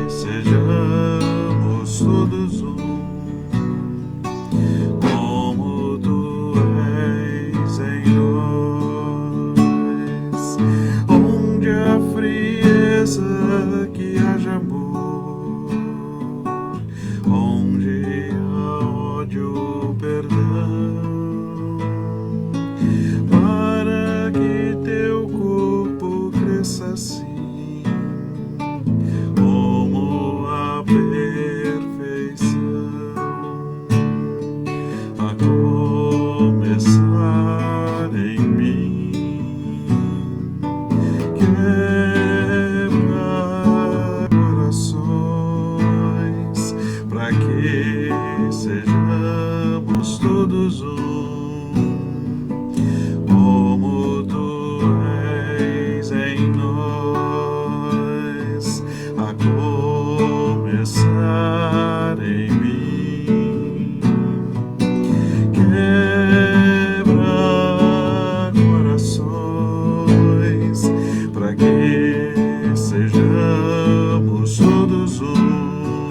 sejamos todos um, como tu és em nós, onde a frieza que haja amor, onde há ódio, perdão, para que teu corpo cresça assim, como a perfeição, a começar em mim. Quebra corações, para que sejamos todos um, como tu és em nós, a começar em mim. Quebra corações, para que sejamos todos um,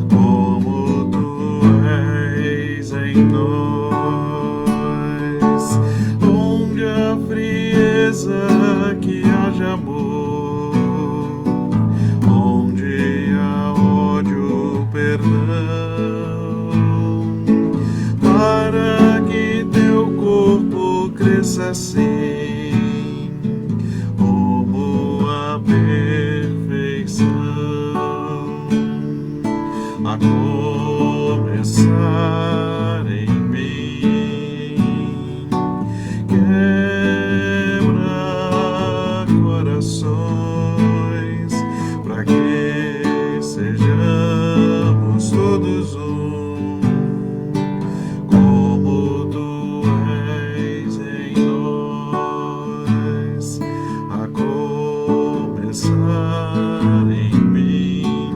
como tu és em nós, onde a frieza que haja amor, onde há ódio, perdão, para que teu corpo cresça assim, como a perfeição, a começar em mim. Quebra corações, para que sejamos todos um, como tu és em nós, a começar em mim.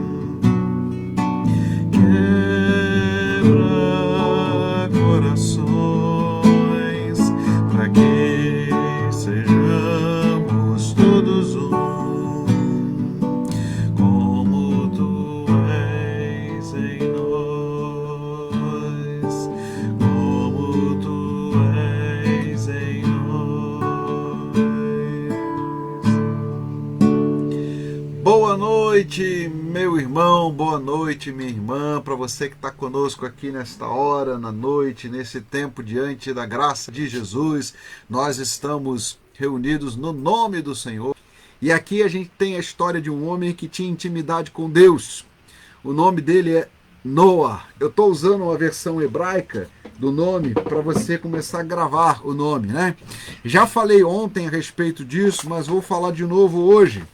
Quebra corações, para que sejamos todos um, como tu és em nós, como tu és em nós. Boa noite, meu irmão, boa noite, minha irmã, para você que está conosco aqui nesta hora, na noite, nesse tempo, diante da graça de Jesus. Nós estamos reunidos no nome do Senhor. E aqui a gente tem a história de um homem que tinha intimidade com Deus. O nome dele é Noah. Eu estou usando uma versão hebraica do nome para você começar a gravar o nome, né? Já falei ontem a respeito disso, mas vou falar de novo hoje.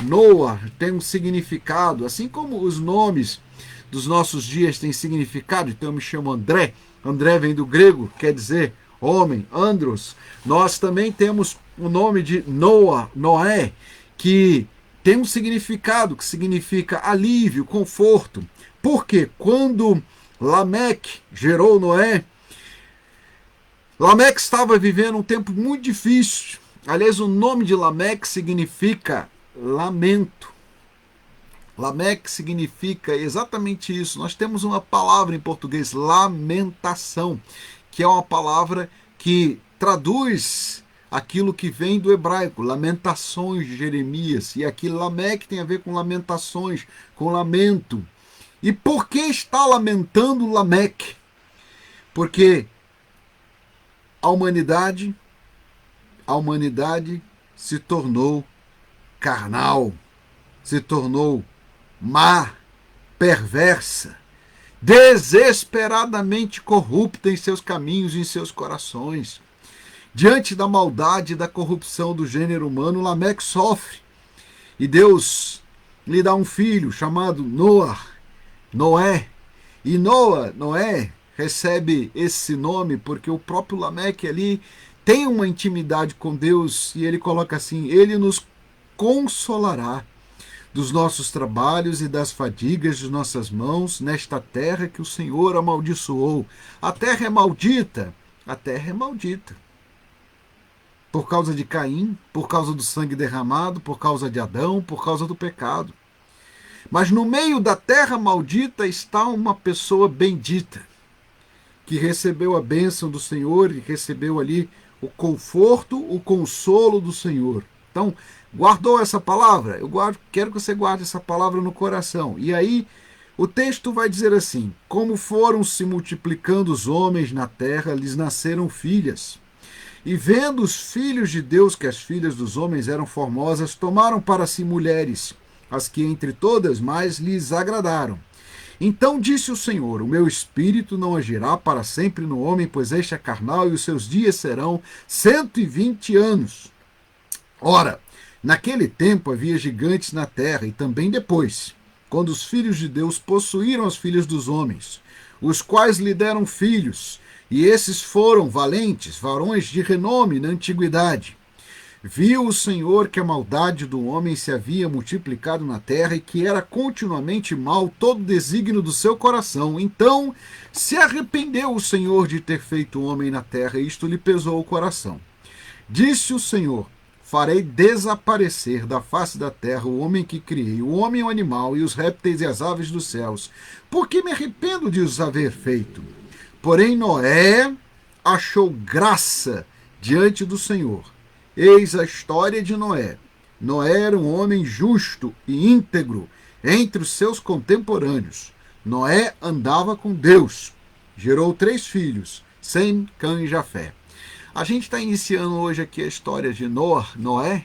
Noah tem um significado, assim como os nomes dos nossos dias têm significado. Então eu me chamo André. André vem do grego, quer dizer homem, andros. Nós também temos o nome de Noah, Noé, que tem um significado, que significa alívio, conforto. Porque quando Lameque gerou Noé, Lameque estava vivendo um tempo muito difícil. Aliás, o nome de Lameque significa lamento. Lameque significa exatamente isso. Nós temos uma palavra em português, lamentação, que é uma palavra que traduz aquilo que vem do hebraico, lamentações de Jeremias. E aqui Lameque tem a ver com lamentações, com lamento. E por que está lamentando Lameque? Porque a humanidade se tornou carnal, se tornou má, perversa, desesperadamente corrupta em seus caminhos e em seus corações. Diante da maldade e da corrupção do gênero humano, Lameque sofre. E Deus lhe dá um filho chamado Noé. E Noé, recebe esse nome porque o próprio Lameque ali tem uma intimidade com Deus, e ele coloca assim: ele nos consolará dos nossos trabalhos e das fadigas de nossas mãos nesta terra que o Senhor amaldiçoou. A terra é maldita, a terra é maldita. por causa de Caim, por causa do sangue derramado, por causa de Adão, por causa do pecado. Mas no meio da terra maldita está uma pessoa bendita, que recebeu a bênção do Senhor e recebeu ali o conforto, o consolo do Senhor. Então, guardou essa palavra? Quero que você guarde essa palavra no coração. E aí, o texto vai dizer assim: como foram se multiplicando os homens na terra, lhes nasceram filhas. E vendo os filhos de Deus que as filhas dos homens eram formosas, tomaram para si mulheres, as que entre todas mais lhes agradaram. Então disse o Senhor: o meu espírito não agirá para sempre no homem, pois este é carnal, e os seus dias serão 120 anos. Ora, naquele tempo havia gigantes na terra, e também depois, quando os filhos de Deus possuíram as filhas dos homens, os quais lhe deram filhos, e esses foram valentes, varões de renome na antiguidade. Viu o Senhor que a maldade do homem se havia multiplicado na terra e que era continuamente mau todo desígnio do seu coração. Então se arrependeu o Senhor de ter feito o homem na terra, e isto lhe pesou o coração. Disse o Senhor: farei desaparecer da face da terra o homem que criei, o homem e o animal, e os répteis e as aves dos céus, porque me arrependo de os haver feito. Porém Noé achou graça diante do Senhor. Eis a história de Noé. Noé era um homem justo e íntegro entre os seus contemporâneos. Noé andava com Deus. Gerou 3 filhos, Sem, Cã e Jafé. A gente está iniciando hoje aqui a história de Noé,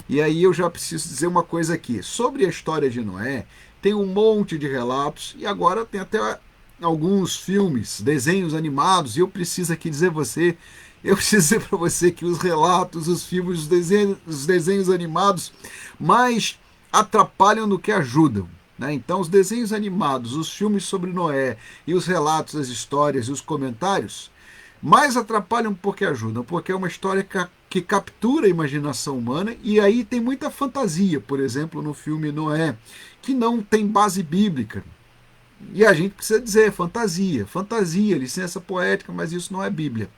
e aí eu já preciso dizer uma coisa aqui. Sobre a história de Noé, tem um monte de relatos, e agora tem até alguns filmes, desenhos animados, e eu preciso aqui dizer para você que os relatos, os filmes, os desenhos animados mais atrapalham do que ajudam. Né? Então, os desenhos animados, os filmes sobre Noé e os relatos, as histórias e os comentários mais atrapalham porque ajudam, porque é uma história que captura a imaginação humana, e aí tem muita fantasia, por exemplo, no filme Noé, que não tem base bíblica. E a gente precisa dizer fantasia, licença poética, mas isso não é Bíblia.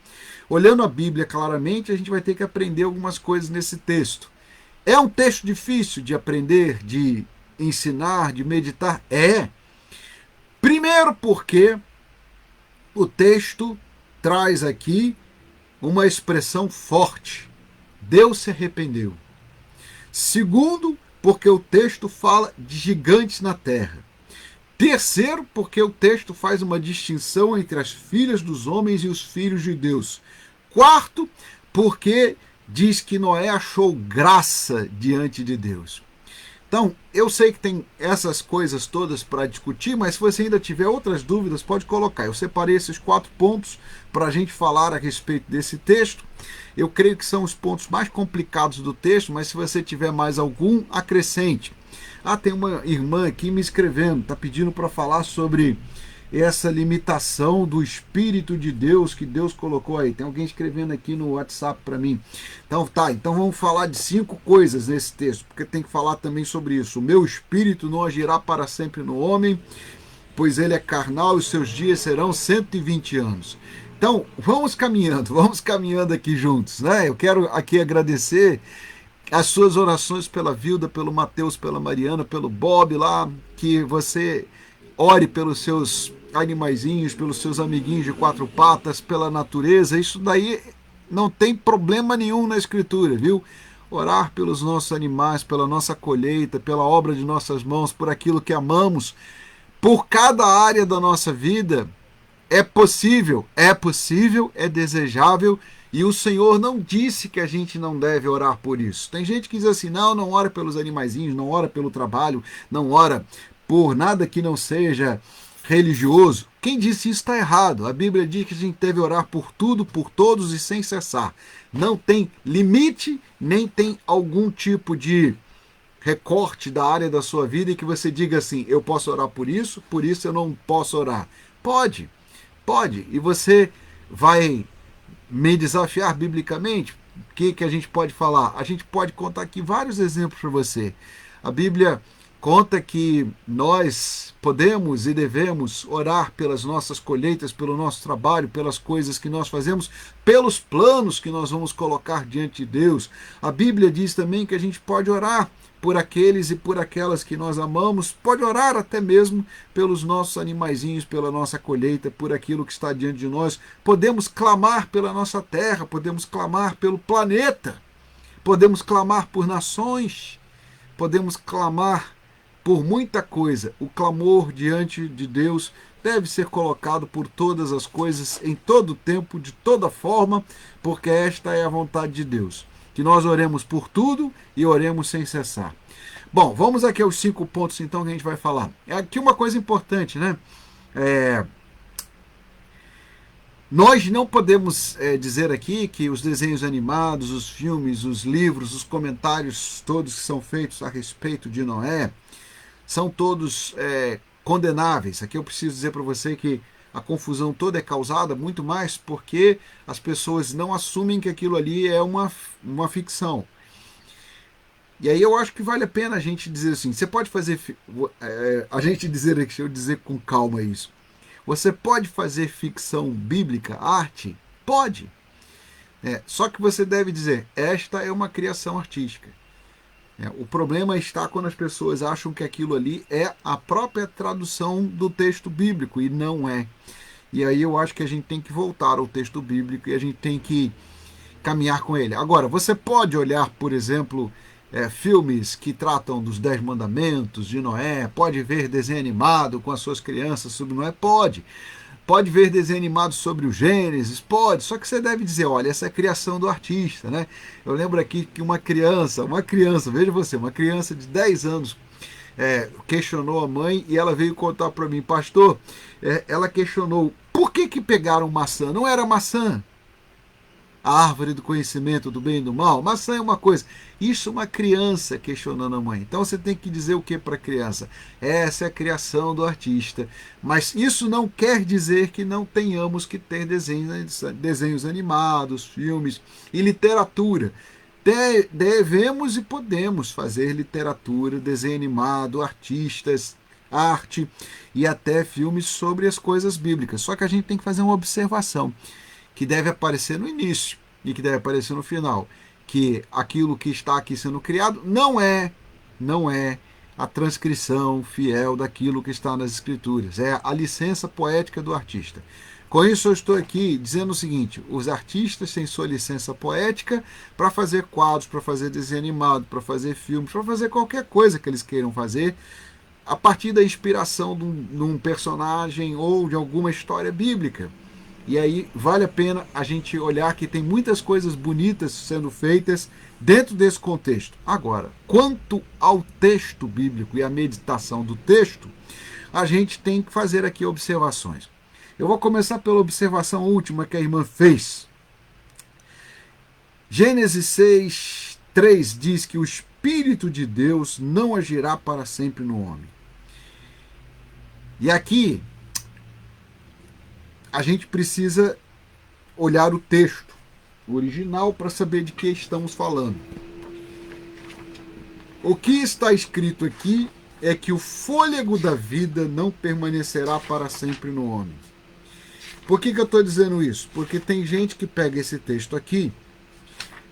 Olhando a Bíblia claramente, a gente vai ter que aprender algumas coisas nesse texto. É um texto difícil de aprender, de ensinar, de meditar? É. Primeiro porque o texto traz aqui uma expressão forte. Deus se arrependeu. Segundo, porque o texto fala de gigantes na terra. Terceiro, porque o texto faz uma distinção entre as filhas dos homens e os filhos de Deus. Quarto, porque diz que Noé achou graça diante de Deus. Então, eu sei que tem essas coisas todas para discutir, mas se você ainda tiver outras dúvidas, pode colocar. Eu separei esses 4 pontos para a gente falar a respeito desse texto. Eu creio que são os pontos mais complicados do texto, mas se você tiver mais algum, acrescente. Tem uma irmã aqui me escrevendo, está pedindo para falar sobre essa limitação do Espírito de Deus que Deus colocou aí. Tem alguém escrevendo aqui no WhatsApp para mim. Então vamos falar de 5 coisas nesse texto, porque tem que falar também sobre isso. O meu Espírito não agirá para sempre no homem, pois ele é carnal e os seus dias serão 120 anos. Então, vamos caminhando aqui juntos, né? Eu quero aqui agradecer as suas orações pela Vilda, pelo Mateus, pela Mariana, pelo Bob lá, que você ore pelos seus animaizinhos, pelos seus amiguinhos de 4 patas, pela natureza. Isso daí não tem problema nenhum na Escritura, viu? Orar pelos nossos animais, pela nossa colheita, pela obra de nossas mãos, por aquilo que amamos, por cada área da nossa vida, é possível, é desejável. E o Senhor não disse que a gente não deve orar por isso. Tem gente que diz assim: não ora pelos animaizinhos, não ora pelo trabalho, não ora por nada que não seja religioso. Quem disse isso está errado. A Bíblia diz que a gente deve orar por tudo, por todos e sem cessar. Não tem limite, nem tem algum tipo de recorte da área da sua vida e que você diga assim: eu posso orar por isso eu não posso orar. Pode. E você vai me desafiar biblicamente? O que a gente pode falar? A gente pode contar aqui vários exemplos para você. A Bíblia conta que nós podemos e devemos orar pelas nossas colheitas, pelo nosso trabalho, pelas coisas que nós fazemos, pelos planos que nós vamos colocar diante de Deus. A Bíblia diz também que a gente pode orar por aqueles e por aquelas que nós amamos, pode orar até mesmo pelos nossos animaizinhos, pela nossa colheita, por aquilo que está diante de nós. Podemos clamar pela nossa terra, podemos clamar pelo planeta, podemos clamar por nações, podemos clamar por muita coisa. O clamor diante de Deus deve ser colocado por todas as coisas, em todo tempo, de toda forma, porque esta é a vontade de Deus. Que nós oremos por tudo e oremos sem cessar. Bom, vamos aqui aos 5 pontos então que a gente vai falar. Aqui uma coisa importante, né? Nós não podemos dizer aqui que os desenhos animados, os filmes, os livros, os comentários todos que são feitos a respeito de Noé são todos condenáveis. Aqui eu preciso dizer para você que a confusão toda é causada muito mais porque as pessoas não assumem que aquilo ali é uma ficção. E aí eu acho que vale a pena a gente dizer assim, você pode fazer, a gente dizer, deixa eu dizer com calma isso, você pode fazer ficção bíblica, arte? Pode. Só que você deve dizer, esta é uma criação artística. O problema está quando as pessoas acham que aquilo ali é a própria tradução do texto bíblico, e não é. E aí eu acho que a gente tem que voltar ao texto bíblico e a gente tem que caminhar com ele. Agora, você pode olhar, por exemplo, filmes que tratam dos 10 mandamentos de Noé, pode ver desenho animado com as suas crianças sobre Noé, pode. Pode ver desenho animado sobre o Gênesis, pode, só que você deve dizer, olha, essa é a criação do artista, né? Eu lembro aqui que uma criança, veja você, uma criança de 10 anos questionou a mãe e ela veio contar para mim, pastor, ela questionou, por que pegaram maçã? Não era maçã? A árvore do conhecimento do bem e do mal? Maçã é uma coisa. Isso é uma criança questionando a mãe. Então você tem que dizer o que para a criança? Essa é a criação do artista. Mas isso não quer dizer que não tenhamos que ter desenhos animados, filmes e literatura. Devemos e podemos fazer literatura, desenho animado, artistas, arte e até filmes sobre as coisas bíblicas. Só que a gente tem que fazer uma observação que deve aparecer no início e que deve aparecer no final, que aquilo que está aqui sendo criado não é a transcrição fiel daquilo que está nas escrituras, é a licença poética do artista. Com isso eu estou aqui dizendo o seguinte, os artistas têm sua licença poética para fazer quadros, para fazer desenho animado, para fazer filmes, para fazer qualquer coisa que eles queiram fazer, a partir da inspiração de um personagem ou de alguma história bíblica. E aí vale a pena a gente olhar que tem muitas coisas bonitas sendo feitas dentro desse contexto. Agora, quanto ao texto bíblico e à meditação do texto, a gente tem que fazer aqui observações. Eu vou começar pela observação última que a irmã fez. Gênesis 6, 3 diz que o Espírito de Deus não agirá para sempre no homem. E aqui a gente precisa olhar o texto original para saber de que estamos falando. O que está escrito aqui é que o fôlego da vida não permanecerá para sempre no homem. Por que eu estou dizendo isso? Porque tem gente que pega esse texto aqui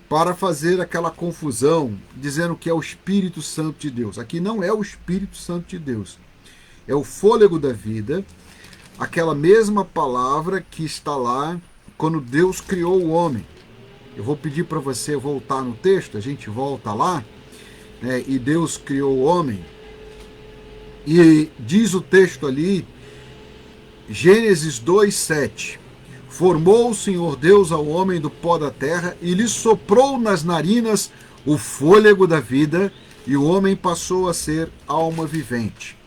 para fazer aquela confusão, dizendo que é o Espírito Santo de Deus. Aqui não é o Espírito Santo de Deus. É o fôlego da vida, aquela mesma palavra que está lá quando Deus criou o homem. Eu vou pedir para você voltar no texto, a gente volta lá, e Deus criou o homem. E diz o texto ali, Gênesis 2:7, formou o Senhor Deus ao homem do pó da terra e lhe soprou nas narinas o fôlego da vida, e o homem passou a ser alma vivente.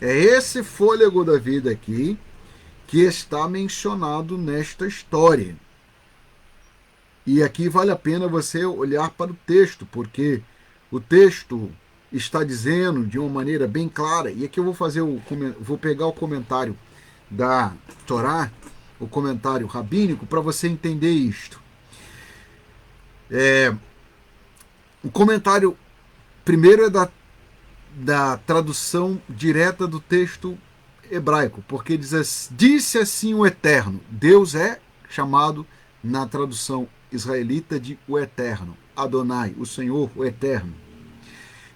É esse fôlego da vida aqui que está mencionado nesta história. E aqui vale a pena você olhar para o texto, porque o texto está dizendo de uma maneira bem clara, e aqui eu vou pegar o comentário da Torá, o comentário rabínico, para você entender isto. O comentário primeiro é da da tradução direta do texto hebraico, porque disse assim o Eterno. Deus é chamado na tradução israelita de o Eterno, Adonai, o Senhor, o Eterno.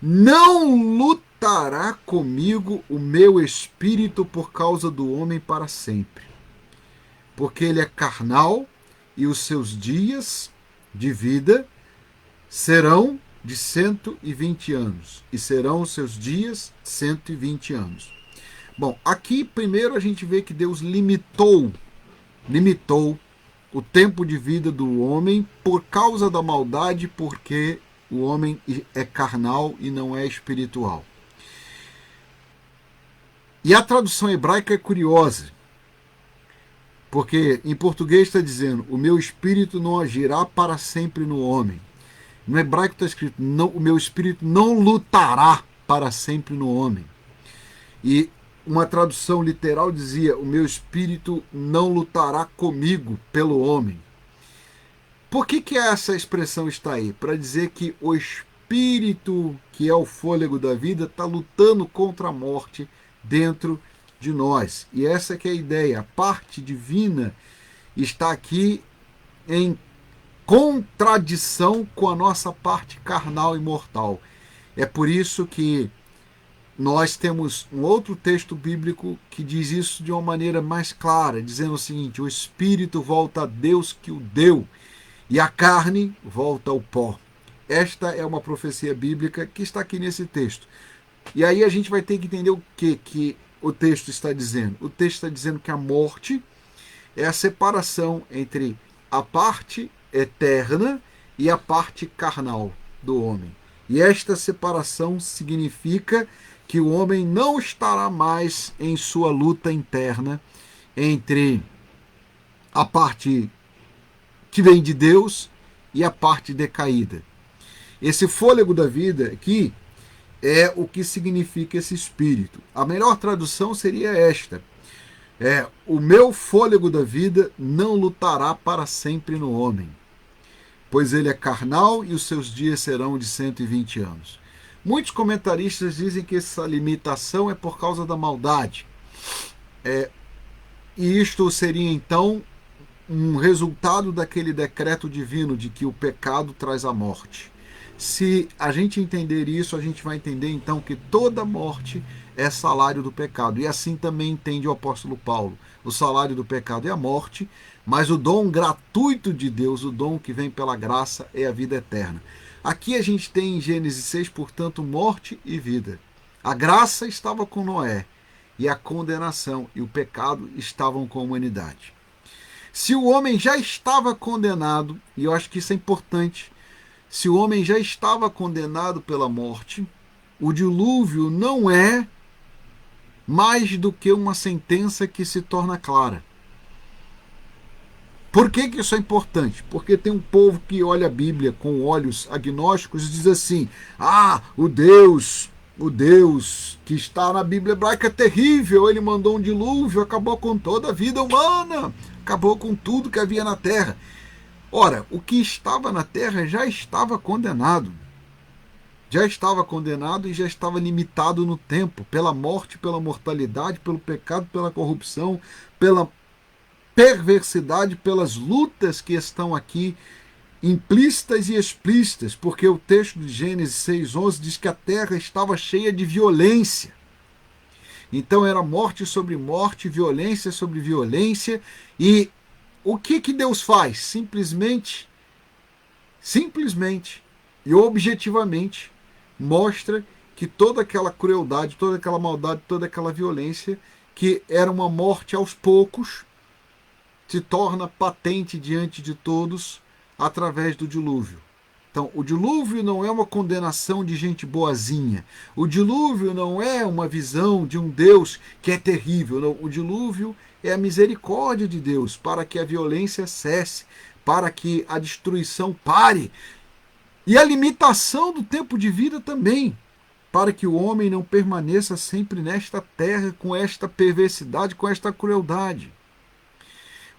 Não lutará comigo o meu espírito por causa do homem para sempre, porque ele é carnal e os seus dias de vida serão de 120 anos, e serão os seus dias 120 anos. Bom, aqui primeiro a gente vê que Deus limitou o tempo de vida do homem por causa da maldade, porque o homem é carnal e não é espiritual. E a tradução hebraica é curiosa, porque em português está dizendo: o meu espírito não agirá para sempre no homem. No hebraico está escrito: não, o meu espírito não lutará para sempre no homem. E uma tradução literal dizia: o meu espírito não lutará comigo pelo homem. Por que essa expressão está aí? Para dizer que o espírito, que é o fôlego da vida, está lutando contra a morte dentro de nós. E essa que é a ideia. A parte divina está aqui em contradição com a nossa parte carnal e mortal. É por isso que nós temos um outro texto bíblico que diz isso de uma maneira mais clara, dizendo o seguinte: o espírito volta a Deus que o deu, e a carne volta ao pó. Esta é uma profecia bíblica que está aqui nesse texto. E aí a gente vai ter que entender o que o texto está dizendo. O texto está dizendo que a morte é a separação entre a parte eterna e a parte carnal do homem. E esta separação significa que o homem não estará mais em sua luta interna entre a parte que vem de Deus e a parte decaída. Esse fôlego da vida aqui é o que significa esse espírito. A melhor tradução seria esta: o meu fôlego da vida não lutará para sempre no homem, pois ele é carnal e os seus dias serão de 120 anos. Muitos comentaristas dizem que essa limitação é por causa da maldade. E isto seria então um resultado daquele decreto divino de que o pecado traz a morte. Se a gente entender isso, a gente vai entender então que toda morte é salário do pecado. E assim também entende o apóstolo Paulo. O salário do pecado é a morte, mas o dom gratuito de Deus, o dom que vem pela graça, é a vida eterna. Aqui a gente tem em Gênesis 6, portanto, morte e vida. A graça estava com Noé e a condenação e o pecado estavam com a humanidade. Se o homem já estava condenado, e eu acho que isso é importante, se o homem já estava condenado pela morte, o dilúvio não é mais do que uma sentença que se torna clara. Por que isso é importante? Porque tem um povo que olha a Bíblia com olhos agnósticos e diz assim: o Deus que está na Bíblia hebraica é terrível, ele mandou um dilúvio, acabou com toda a vida humana, acabou com tudo que havia na terra. Ora, o que estava na terra já estava condenado. Já estava condenado e já estava limitado no tempo, pela morte, pela mortalidade, pelo pecado, pela corrupção, pela perversidade, pelas lutas que estão aqui implícitas e explícitas, porque o texto de Gênesis 6:11 diz que a terra estava cheia de violência. Então era morte sobre morte, violência sobre violência. E o que Deus faz? Simplesmente e objetivamente mostra que toda aquela crueldade, toda aquela maldade, toda aquela violência, que era uma morte aos poucos, se torna patente diante de todos através do dilúvio. Então, o dilúvio não é uma condenação de gente boazinha. O dilúvio não é uma visão de um Deus que é terrível. Não. O dilúvio é a misericórdia de Deus para que a violência cesse, para que a destruição pare. E a limitação do tempo de vida também, para que o homem não permaneça sempre nesta terra com esta perversidade, com esta crueldade.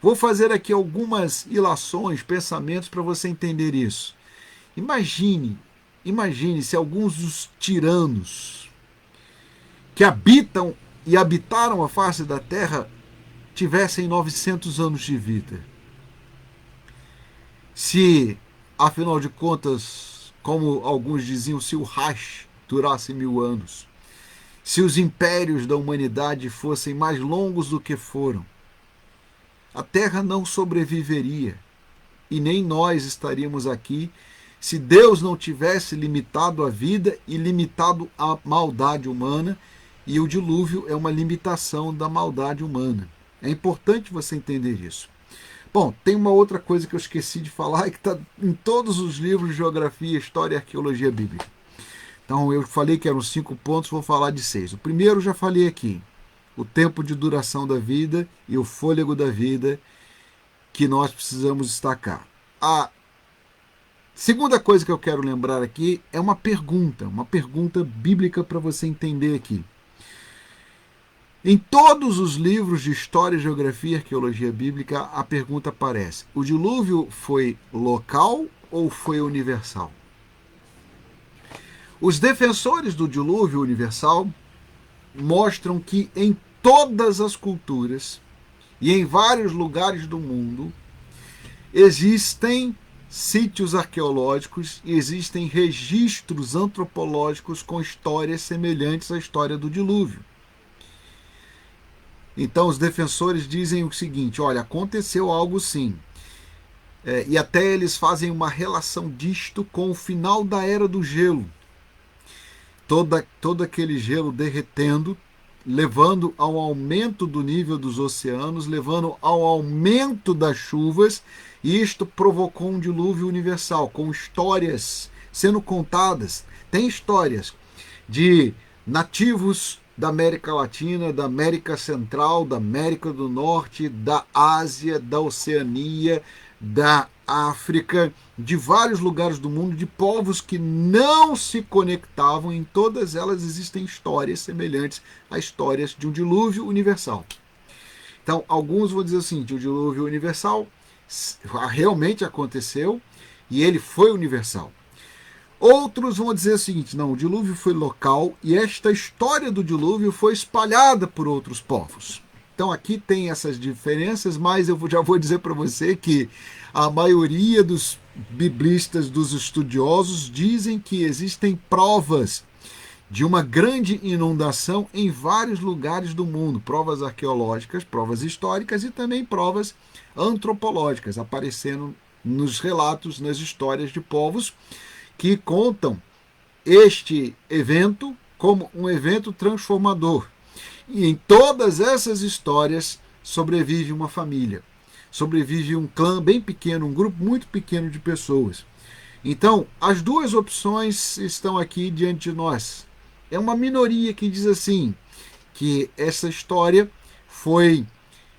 Vou fazer aqui algumas ilações, pensamentos para você entender isso. Imagine se alguns dos tiranos que habitam e habitaram a face da terra tivessem 900 anos de vida. Se, afinal de contas, como alguns diziam, se o Reich durasse 1000 anos, se os impérios da humanidade fossem mais longos do que foram, a Terra não sobreviveria e nem nós estaríamos aqui se Deus não tivesse limitado a vida e limitado a maldade humana, e o dilúvio é uma limitação da maldade humana. É importante você entender isso. Bom, tem uma outra coisa que eu esqueci de falar e que está em todos os livros de geografia, história e arqueologia bíblica. Então eu falei que eram 5 pontos, vou falar de 6. O primeiro já falei aqui, o tempo de duração da vida e o fôlego da vida que nós precisamos destacar. A segunda coisa que eu quero lembrar aqui é uma pergunta bíblica para você entender aqui. Em todos os livros de história, geografia e arqueologia bíblica, a pergunta aparece: o dilúvio foi local ou foi universal? Os defensores do dilúvio universal mostram que em todas as culturas e em vários lugares do mundo existem sítios arqueológicos e existem registros antropológicos com histórias semelhantes à história do dilúvio. Então os defensores dizem o seguinte: olha, aconteceu algo sim. E até eles fazem uma relação disto com o final da Era do Gelo. Todo aquele gelo derretendo, levando ao aumento do nível dos oceanos, levando ao aumento das chuvas, e isto provocou um dilúvio universal, com histórias sendo contadas. Tem histórias de nativos da América Latina, da América Central, da América do Norte, da Ásia, da Oceania, da África, de vários lugares do mundo, de povos que não se conectavam. Em todas elas existem histórias semelhantes a histórias de um dilúvio universal. Então, alguns vão dizer assim, o dilúvio universal realmente aconteceu e ele foi universal. Outros vão dizer o seguinte: não, o dilúvio foi local e esta história do dilúvio foi espalhada por outros povos. Então aqui tem essas diferenças, mas eu já vou dizer para você que a maioria dos biblistas, dos estudiosos, dizem que existem provas de uma grande inundação em vários lugares do mundo, provas arqueológicas, provas históricas e também provas antropológicas, aparecendo nos relatos, nas histórias de povos que contam este evento como um evento transformador. E em todas essas histórias sobrevive uma família, sobrevive um clã bem pequeno, um grupo muito pequeno de pessoas. Então, as duas opções estão aqui diante de nós. É uma minoria que diz assim, que essa história foi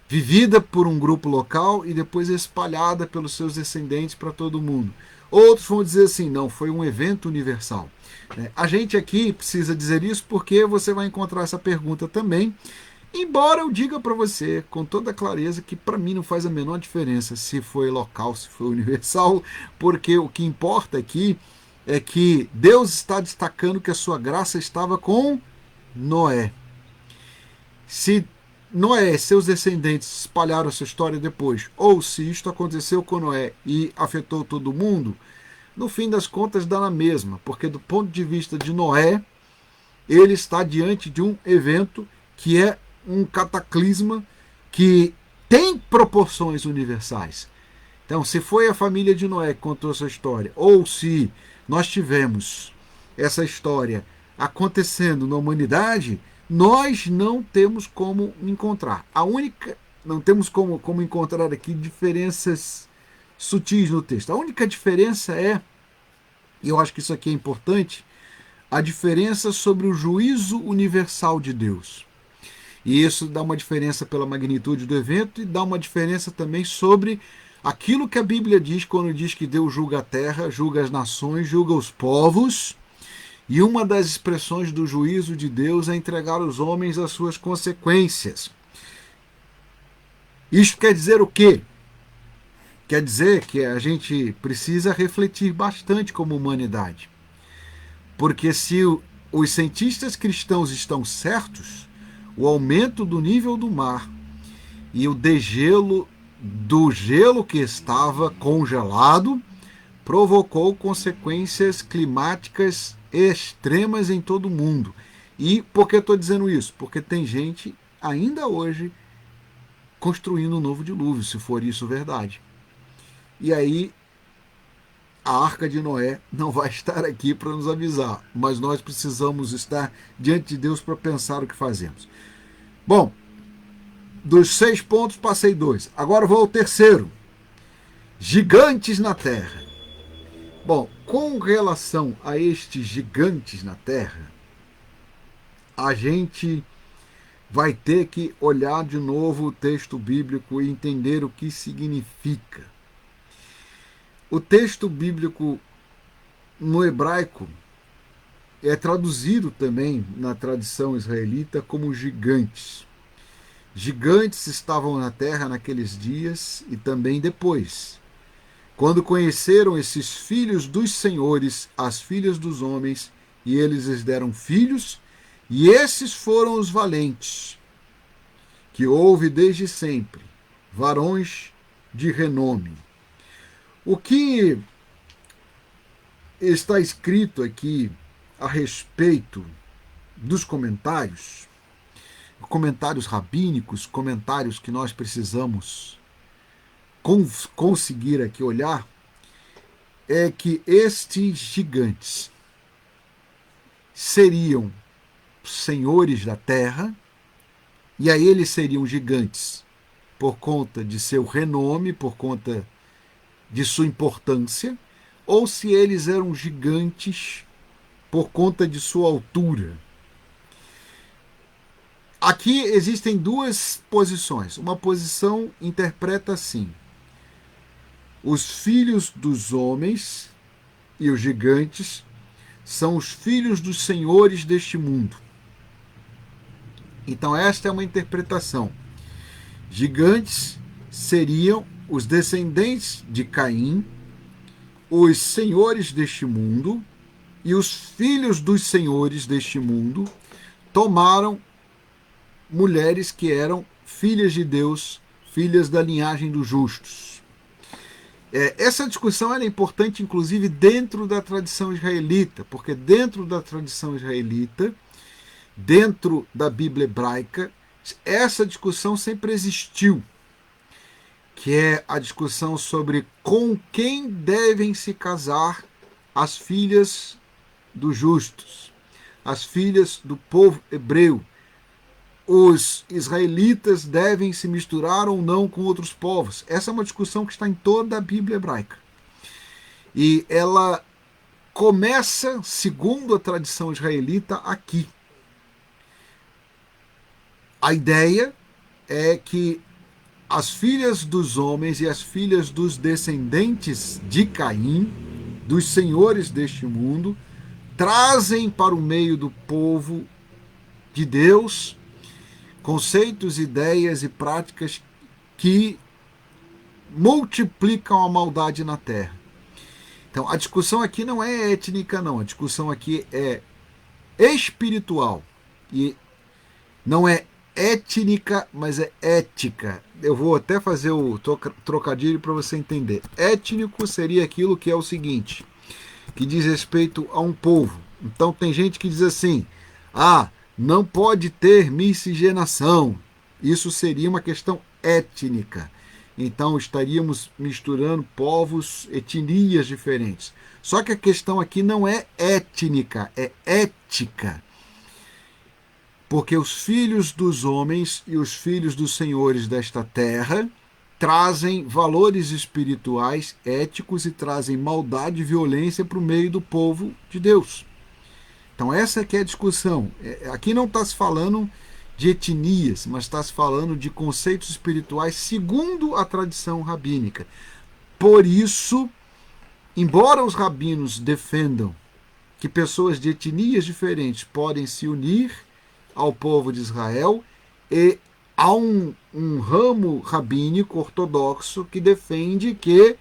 vivida por um grupo local e depois espalhada pelos seus descendentes para todo mundo. Outros vão dizer assim, não, foi um evento universal. A gente aqui precisa dizer isso porque você vai encontrar essa pergunta também, embora eu diga para você com toda clareza que para mim não faz a menor diferença se foi local, se foi universal, porque o que importa aqui é que Deus está destacando que a sua graça estava com Noé. Se Noé e seus descendentes espalharam essa história depois, ou se isto aconteceu com Noé e afetou todo mundo, no fim das contas dá na mesma, porque do ponto de vista de Noé, ele está diante de um evento que é um cataclisma que tem proporções universais. Então, se foi a família de Noé que contou essa história, ou se nós tivemos essa história acontecendo na humanidade, nós não temos como encontrar. Não temos como encontrar aqui diferenças sutis no texto. A única diferença é, e eu acho que isso aqui é importante, a diferença sobre o juízo universal de Deus. E isso dá uma diferença pela magnitude do evento e dá uma diferença também sobre aquilo que a Bíblia diz quando diz que Deus julga a terra, julga as nações, julga os povos. E uma das expressões do juízo de Deus é entregar os homens às suas consequências. Isso quer dizer o quê? Quer dizer que a gente precisa refletir bastante como humanidade. Porque se o os cientistas cristãos estão certos, o aumento do nível do mar e o degelo do gelo que estava congelado provocou consequências climáticas extremas em todo o mundo. E por que eu estou dizendo isso? Porque tem gente ainda hoje construindo um novo dilúvio, se for isso verdade. E aí a Arca de Noé não vai estar aqui para nos avisar, mas nós precisamos estar diante de Deus para pensar o que fazemos. Bom, dos 6 pontos passei 2. Agora vou ao terceiro. Gigantes na Terra. Bom, com relação a estes gigantes na Terra, a gente vai ter que olhar de novo o texto bíblico e entender o que significa. O texto bíblico no hebraico é traduzido também na tradição israelita como gigantes. Gigantes estavam na terra naqueles dias e também depois. Quando conheceram esses filhos dos senhores, as filhas dos homens, e eles lhes deram filhos, e esses foram os valentes, que houve desde sempre, varões de renome. O que está escrito aqui a respeito dos comentários rabínicos, comentários que nós precisamos conseguir aqui olhar, é que estes gigantes seriam senhores da terra, e aí eles seriam gigantes por conta de seu renome, por conta de sua importância, ou se eles eram gigantes por conta de sua altura. Aqui existem duas posições. Uma posição interpreta assim: os filhos dos homens e os gigantes são os filhos dos senhores deste mundo. Então esta é uma interpretação. Gigantes seriam os descendentes de Caim, os senhores deste mundo, e os filhos dos senhores deste mundo tomaram mulheres que eram filhas de Deus, filhas da linhagem dos justos. Essa discussão é importante, inclusive, dentro da tradição israelita, porque dentro da tradição israelita, dentro da Bíblia hebraica, essa discussão sempre existiu, que é a discussão sobre com quem devem se casar as filhas dos justos, as filhas do povo hebreu. Os israelitas devem se misturar ou não com outros povos. Essa é uma discussão que está em toda a Bíblia hebraica. E ela começa, segundo a tradição israelita, aqui. A ideia é que as filhas dos homens e as filhas dos descendentes de Caim, dos senhores deste mundo, trazem para o meio do povo de Deus conceitos, ideias e práticas que multiplicam a maldade na terra. Então, a discussão aqui não é étnica, não. A discussão aqui é espiritual. E não é étnica, mas é ética. Eu vou até fazer o trocadilho para você entender. Étnico seria aquilo que é o seguinte, que diz respeito a um povo. Então, tem gente que diz assim: não pode ter miscigenação. Isso seria uma questão étnica. Então estaríamos misturando povos, etnias diferentes. Só que a questão aqui não é étnica, é ética. Porque os filhos dos homens e os filhos dos senhores desta terra trazem valores espirituais, éticos, e trazem maldade e violência para o meio do povo de Deus. Então essa que é a discussão. Aqui não está se falando de etnias, mas está se falando de conceitos espirituais segundo a tradição rabínica. Por isso, embora os rabinos defendam que pessoas de etnias diferentes podem se unir ao povo de Israel, e há um ramo rabínico ortodoxo que defende que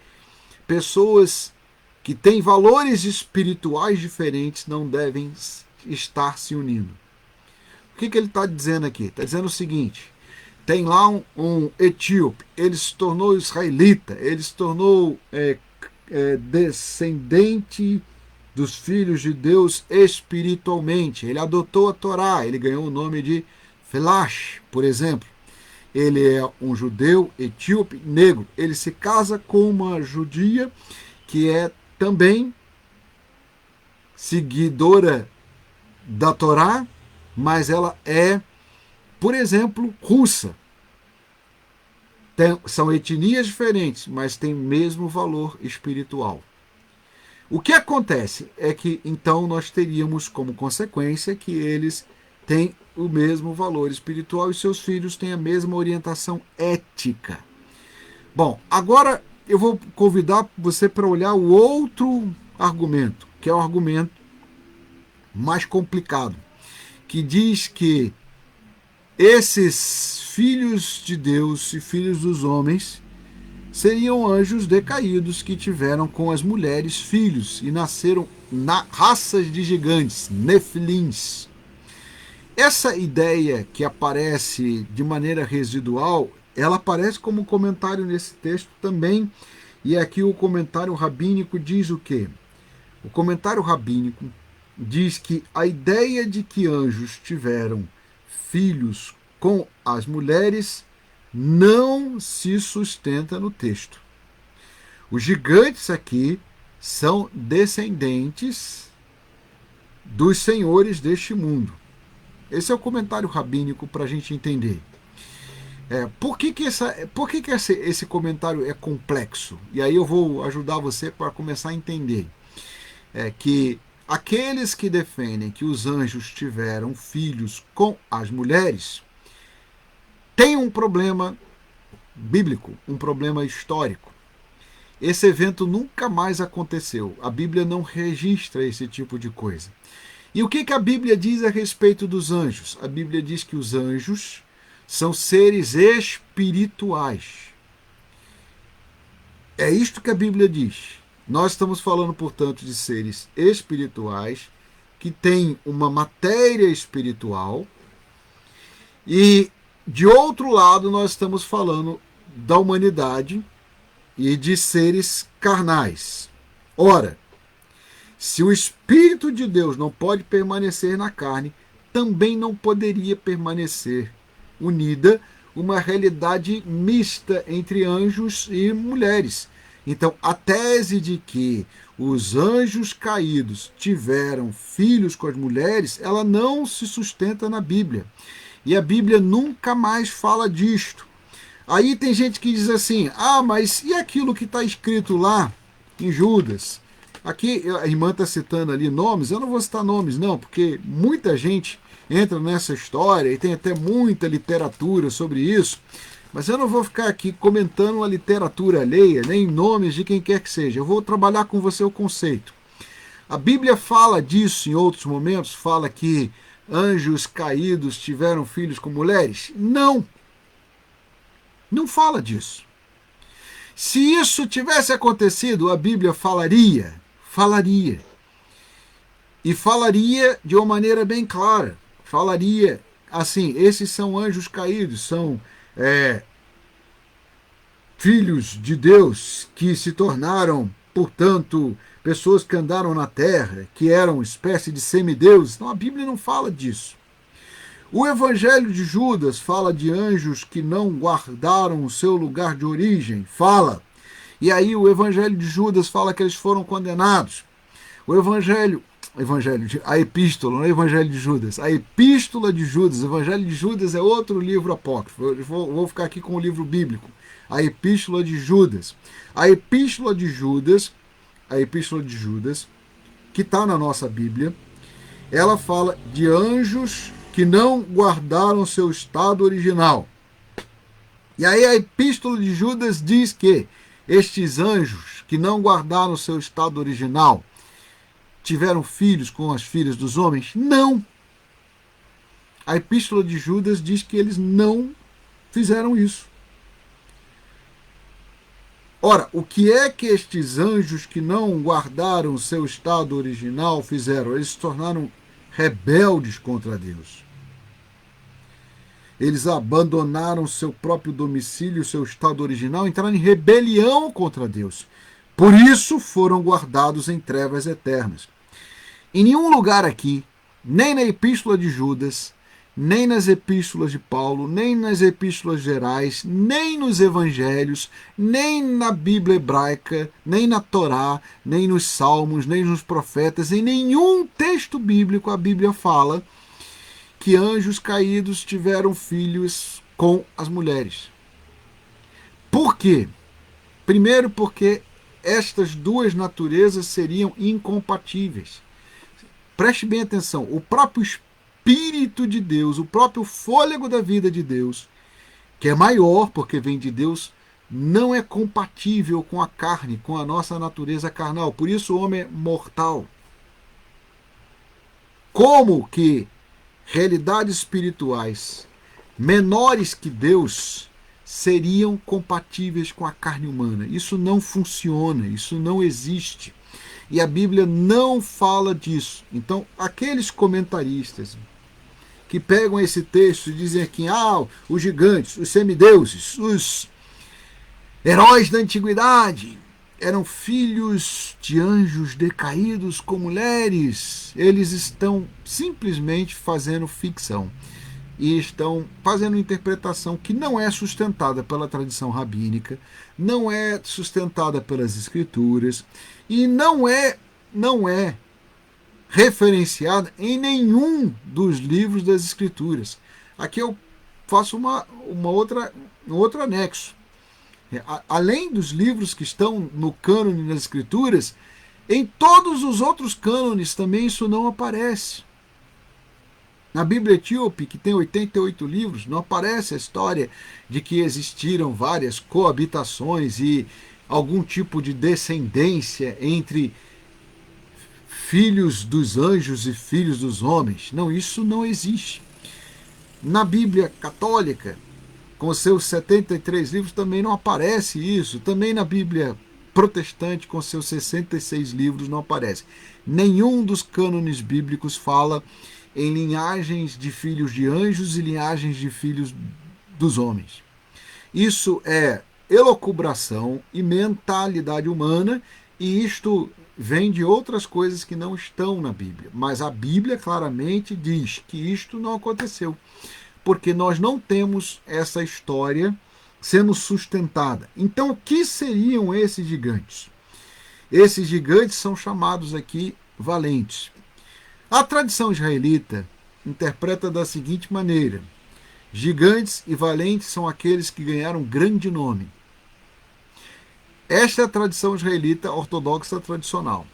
pessoas que têm valores espirituais diferentes não devem estar se unindo. O que ele está dizendo aqui? Está dizendo o seguinte: tem lá um etíope, ele se tornou israelita, ele se tornou descendente dos filhos de Deus espiritualmente. Ele adotou a Torá, ele ganhou o nome de Felash, por exemplo. Ele é um judeu etíope negro. Ele se casa com uma judia que é também seguidora da Torá, mas ela é, por exemplo, russa. São etnias diferentes, mas têm o mesmo valor espiritual. O que acontece é que, então, nós teríamos como consequência que eles têm o mesmo valor espiritual e seus filhos têm a mesma orientação ética. Bom, agora eu vou convidar você para olhar o outro argumento, que é o argumento mais complicado, que diz que esses filhos de Deus e filhos dos homens seriam anjos decaídos que tiveram com as mulheres filhos e nasceram raças de gigantes, nefilins. Essa ideia que aparece de maneira residual, ela aparece como comentário nesse texto também, e aqui o comentário rabínico diz o quê? O comentário rabínico diz que a ideia de que anjos tiveram filhos com as mulheres não se sustenta no texto. Os gigantes aqui são descendentes dos senhores deste mundo. Esse é o comentário rabínico para a gente entender. Por que esse comentário é complexo? E aí eu vou ajudar você para começar a entender. Que aqueles que defendem que os anjos tiveram filhos com as mulheres têm um problema bíblico, um problema histórico. Esse evento nunca mais aconteceu. A Bíblia não registra esse tipo de coisa. E o que a Bíblia diz a respeito dos anjos? A Bíblia diz que os anjos são seres espirituais. É isto que a Bíblia diz. Nós estamos falando, portanto, de seres espirituais que têm uma matéria espiritual e, de outro lado, nós estamos falando da humanidade e de seres carnais. Ora, se o Espírito de Deus não pode permanecer na carne, também não poderia permanecer unida uma realidade mista entre anjos e mulheres. Então, a tese de que os anjos caídos tiveram filhos com as mulheres, ela não se sustenta na Bíblia. E a Bíblia nunca mais fala disto. Aí tem gente que diz assim, mas e aquilo que está escrito lá em Judas? Aqui a irmã está citando ali nomes, eu não vou citar nomes não, porque muita gente entra nessa história e tem até muita literatura sobre isso, mas eu não vou ficar aqui comentando a literatura alheia, nem nomes de quem quer que seja, eu vou trabalhar com você o conceito. A Bíblia fala disso em outros momentos, fala que anjos caídos tiveram filhos com mulheres? Não fala disso. Se isso tivesse acontecido, a Bíblia falaria. E falaria de uma maneira bem clara. Falaria assim, esses são anjos caídos, são filhos de Deus que se tornaram, portanto, pessoas que andaram na terra, que eram espécie de semideuses. Então a Bíblia não fala disso. O Evangelho de Judas fala de anjos que não guardaram o seu lugar de origem. Fala. E aí o Evangelho de Judas fala que eles foram condenados. A Epístola, não é Evangelho de Judas. A Epístola de Judas, o Evangelho de Judas é outro livro apócrifo. Eu vou ficar aqui com o livro bíblico. A Epístola de Judas. A Epístola de Judas, que está na nossa Bíblia, ela fala de anjos que não guardaram seu estado original. E aí a Epístola de Judas diz que estes anjos que não guardaram seu estado original tiveram filhos com as filhas dos homens? Não. A Epístola de Judas diz que eles não fizeram isso. Ora, o que é que estes anjos que não guardaram seu estado original fizeram? Eles se tornaram rebeldes contra Deus. Eles abandonaram seu próprio domicílio, seu estado original, entraram em rebelião contra Deus. Por isso foram guardados em trevas eternas. Em nenhum lugar aqui, nem na epístola de Judas, nem nas epístolas de Paulo, nem nas epístolas gerais, nem nos evangelhos, nem na Bíblia hebraica, nem na Torá, nem nos salmos, nem nos profetas, em nenhum texto bíblico a Bíblia fala que anjos caídos tiveram filhos com as mulheres. Por quê? Primeiro, porque estas duas naturezas seriam incompatíveis. Preste bem atenção, o próprio Espírito de Deus, o próprio fôlego da vida de Deus, que é maior porque vem de Deus, não é compatível com a carne, com a nossa natureza carnal. Por isso o homem é mortal. Como que realidades espirituais menores que Deus seriam compatíveis com a carne humana? Isso não funciona, isso não existe. E a Bíblia não fala disso. Então, aqueles comentaristas que pegam esse texto e dizem aqui, os gigantes, os semideuses, os heróis da antiguidade eram filhos de anjos decaídos com mulheres. Eles estão simplesmente fazendo ficção e estão fazendo uma interpretação que não é sustentada pela tradição rabínica, não é sustentada pelas escrituras e não é referenciada em nenhum dos livros das escrituras. Aqui eu faço um outro anexo. Além dos livros que estão no cânone das escrituras, em todos os outros cânones também isso não aparece. Na Bíblia Etíope, que tem 88 livros, não aparece a história de que existiram várias coabitações e algum tipo de descendência entre filhos dos anjos e filhos dos homens. Não, isso não existe. Na Bíblia católica, com seus 73 livros, também não aparece isso. Também na Bíblia protestante, com seus 66 livros, não aparece. Nenhum dos cânones bíblicos fala em linhagens de filhos de anjos e linhagens de filhos dos homens. Isso é elucubração e mentalidade humana, e isto vem de outras coisas que não estão na Bíblia. Mas a Bíblia claramente diz que isto não aconteceu, porque nós não temos essa história sendo sustentada. Então, o que seriam esses gigantes? Esses gigantes são chamados aqui valentes. A tradição israelita interpreta da seguinte maneira: gigantes e valentes são aqueles que ganharam grande nome. Esta é a tradição israelita ortodoxa tradicional.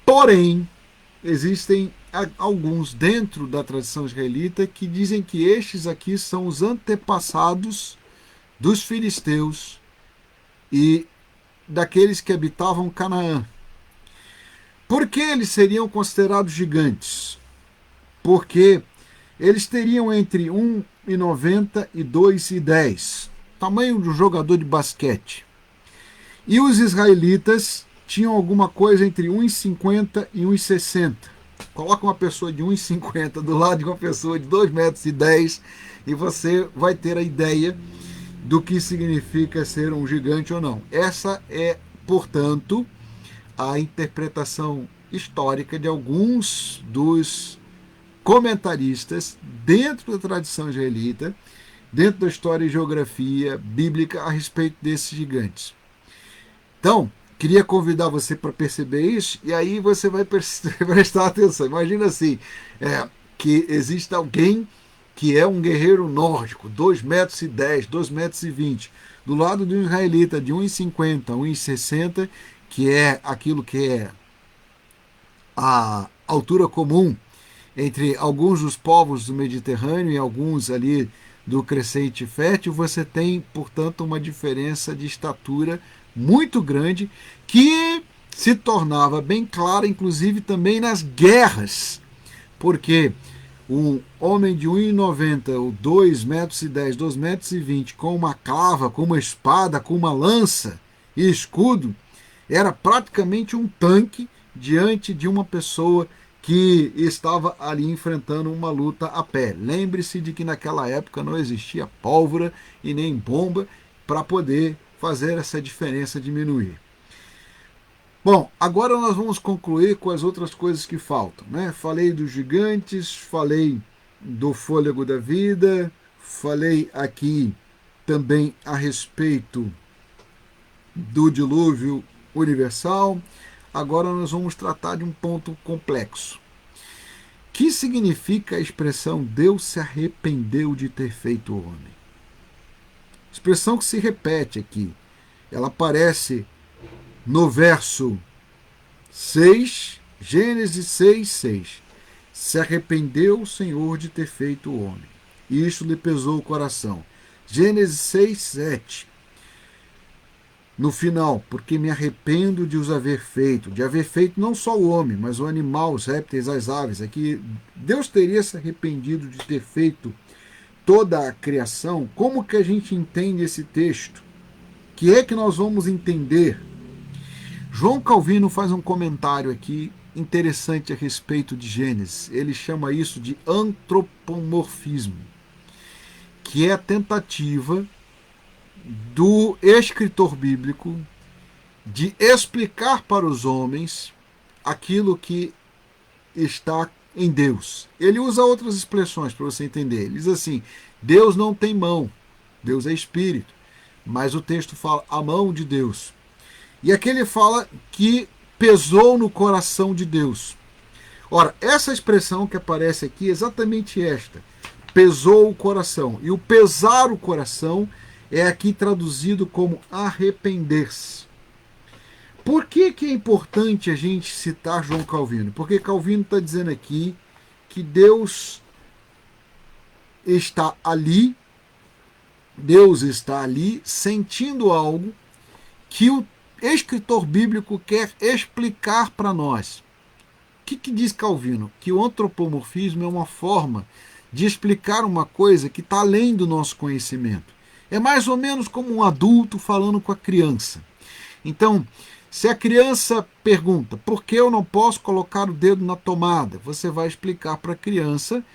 Porém, existem alguns dentro da tradição israelita que dizem que estes aqui são os antepassados dos filisteus e daqueles que habitavam Canaã. Por que eles seriam considerados gigantes? Porque eles teriam entre 1,90 e 2,10, tamanho de um jogador de basquete. E os israelitas tinham alguma coisa entre 1,50 e 1,60. Coloca uma pessoa de 1,50 do lado de uma pessoa de 2,10 metros e você vai ter a ideia do que significa ser um gigante ou não. Essa é, portanto, a interpretação histórica de alguns dos comentaristas dentro da tradição israelita, dentro da história e geografia bíblica a respeito desses gigantes. Então, queria convidar você para perceber isso, e aí você vai prestar atenção. Imagina assim, que existe alguém que é um guerreiro nórdico, 2,10 metros, 2,20 metros, do lado de um israelita de 1,50, 1,60, que é aquilo que é a altura comum entre alguns dos povos do Mediterrâneo e alguns ali do Crescente Fértil. Você tem, portanto, uma diferença de estatura muito grande que se tornava bem clara, inclusive também nas guerras, porque um homem de 1,90 ou 2,10 metros, 2,20 metros, com uma clava, com uma espada, com uma lança e escudo, era praticamente um tanque diante de uma pessoa que estava ali enfrentando uma luta a pé. Lembre-se de que naquela época não existia pólvora e nem bomba para poder fazer essa diferença diminuir. Bom, agora nós vamos concluir com as outras coisas que faltam, né? Falei dos gigantes, falei do fôlego da vida, falei aqui também a respeito do dilúvio universal. Agora nós vamos tratar de um ponto complexo. O que significa a expressão Deus se arrependeu de ter feito o homem? Expressão que se repete aqui. Ela aparece no verso 6, Gênesis 6, 6. Se arrependeu o Senhor de ter feito o homem, e isto lhe pesou o coração. Gênesis 6, 7. No final, porque me arrependo de os haver feito, de haver feito não só o homem, mas o animal, os répteis, as aves. Aqui Deus teria se arrependido de ter feito toda a criação. Como que a gente entende esse texto? Que é que nós vamos entender? João Calvino faz um comentário aqui interessante a respeito de Gênesis. Ele chama isso de antropomorfismo, que é a tentativa do escritor bíblico de explicar para os homens aquilo que está em Deus. Ele usa outras expressões para você entender. Ele diz assim: Deus não tem mão, Deus é espírito, mas o texto fala a mão de Deus. E aqui ele fala que pesou no coração de Deus. Ora, essa expressão que aparece aqui é exatamente esta: pesou o coração. E o pesar o coração é aqui traduzido como arrepender-se. Por que é importante a gente citar João Calvino? Porque Calvino está dizendo aqui que Deus está ali sentindo algo que o escritor bíblico quer explicar para nós. O que diz Calvino? Que o antropomorfismo é uma forma de explicar uma coisa que está além do nosso conhecimento. É mais ou menos como um adulto falando com a criança. Então, se a criança pergunta por que eu não posso colocar o dedo na tomada, você vai explicar para a criança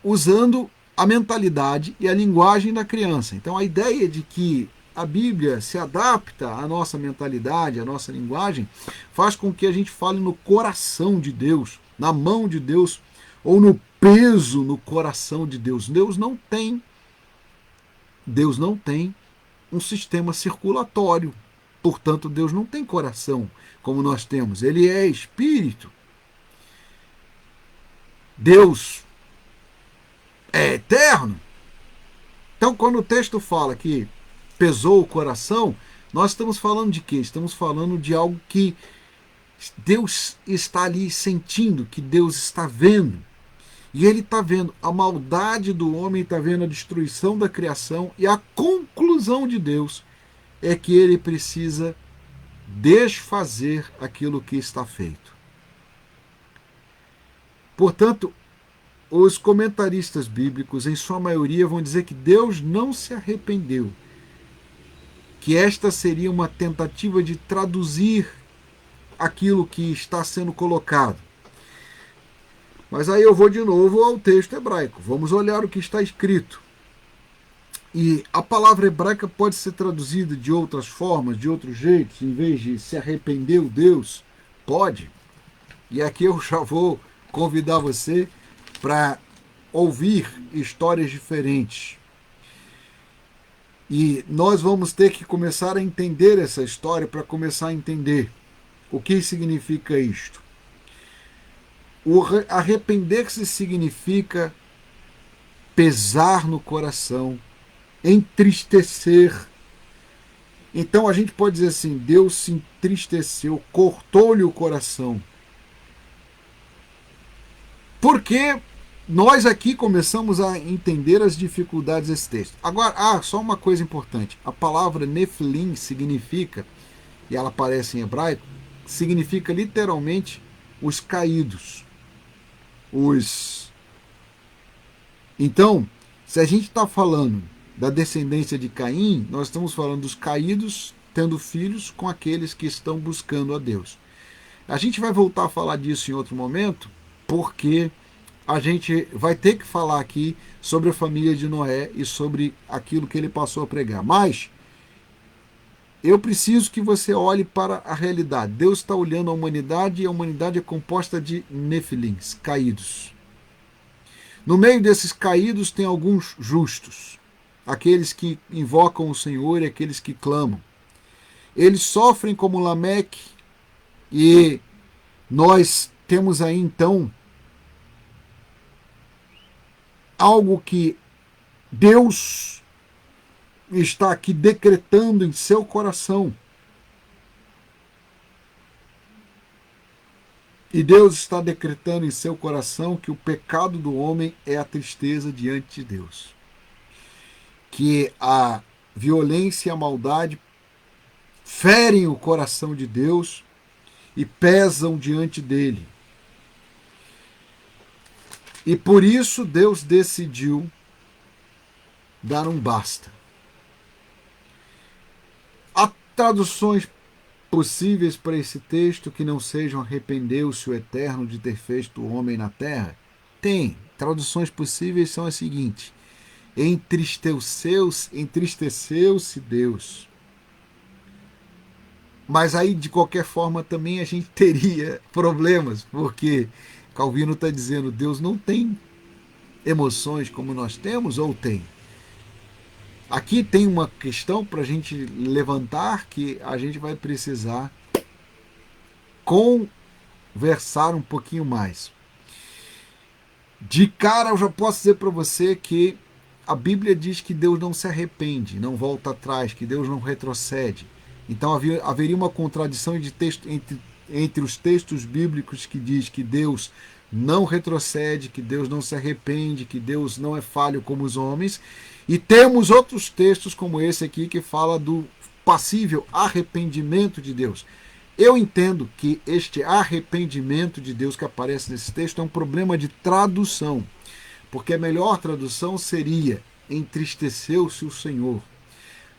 usando a mentalidade e a linguagem da criança. Então, a ideia de que a Bíblia se adapta à nossa mentalidade, à nossa linguagem, faz com que a gente fale no coração de Deus, na mão de Deus, ou no peso no coração de Deus. Deus não tem um sistema circulatório. Portanto, Deus não tem coração como nós temos. Ele é espírito. Deus é eterno. Então, quando o texto fala que pesou o coração, nós estamos falando de quê? Estamos falando de algo que Deus está ali sentindo, que Deus está vendo. E ele está vendo a maldade do homem, está vendo a destruição da criação, e a conclusão de Deus é que ele precisa desfazer aquilo que está feito. Portanto, os comentaristas bíblicos, em sua maioria, vão dizer que Deus não se arrependeu, que esta seria uma tentativa de traduzir aquilo que está sendo colocado. Mas aí eu vou de novo ao texto hebraico. Vamos olhar o que está escrito. E a palavra hebraica pode ser traduzida de outras formas, de outros jeitos, em vez de se arrependeu Deus? Pode. E aqui eu já vou convidar você para ouvir histórias diferentes. E nós vamos ter que começar a entender essa história para começar a entender o que significa isto. O arrepender-se significa pesar no coração, entristecer. Então a gente pode dizer assim: Deus se entristeceu, cortou-lhe o coração. Porque nós aqui começamos a entender as dificuldades desse texto. Agora, só uma coisa importante. A palavra Nefilim significa, e ela aparece em hebraico, significa literalmente os caídos. Então, se a gente está falando da descendência de Caim, nós estamos falando dos caídos tendo filhos com aqueles que estão buscando a Deus. A gente vai voltar a falar disso em outro momento, porque a gente vai ter que falar aqui sobre a família de Noé e sobre aquilo que ele passou a pregar. Mas eu preciso que você olhe para a realidade. Deus está olhando a humanidade e a humanidade é composta de nefilins, caídos. No meio desses caídos tem alguns justos, aqueles que invocam o Senhor e aqueles que clamam. Eles sofrem como Lameque e nós temos aí então algo que Deus está aqui decretando em seu coração. E Deus está decretando em seu coração que o pecado do homem é a tristeza diante de Deus. Que a violência e a maldade ferem o coração de Deus e pesam diante dele. E por isso Deus decidiu dar um basta. Há traduções possíveis para esse texto que não sejam arrependeu-se o Eterno de ter feito o homem na terra? Tem. Traduções possíveis são as seguintes: entristeceu-se Deus. Mas aí, de qualquer forma, também a gente teria problemas, porque Calvino está dizendo, Deus não tem emoções como nós temos, ou tem? Aqui tem uma questão para a gente levantar que a gente vai precisar conversar um pouquinho mais. De cara, eu já posso dizer para você que a Bíblia diz que Deus não se arrepende, não volta atrás, que Deus não retrocede. Então haveria uma contradição de texto, entre os textos bíblicos que diz que Deus não retrocede, que Deus não se arrepende, que Deus não é falho como os homens, e temos outros textos como esse aqui que fala do passível arrependimento de Deus. Eu entendo que este arrependimento de Deus que aparece nesse texto é um problema de tradução, porque a melhor tradução seria entristeceu-se o Senhor.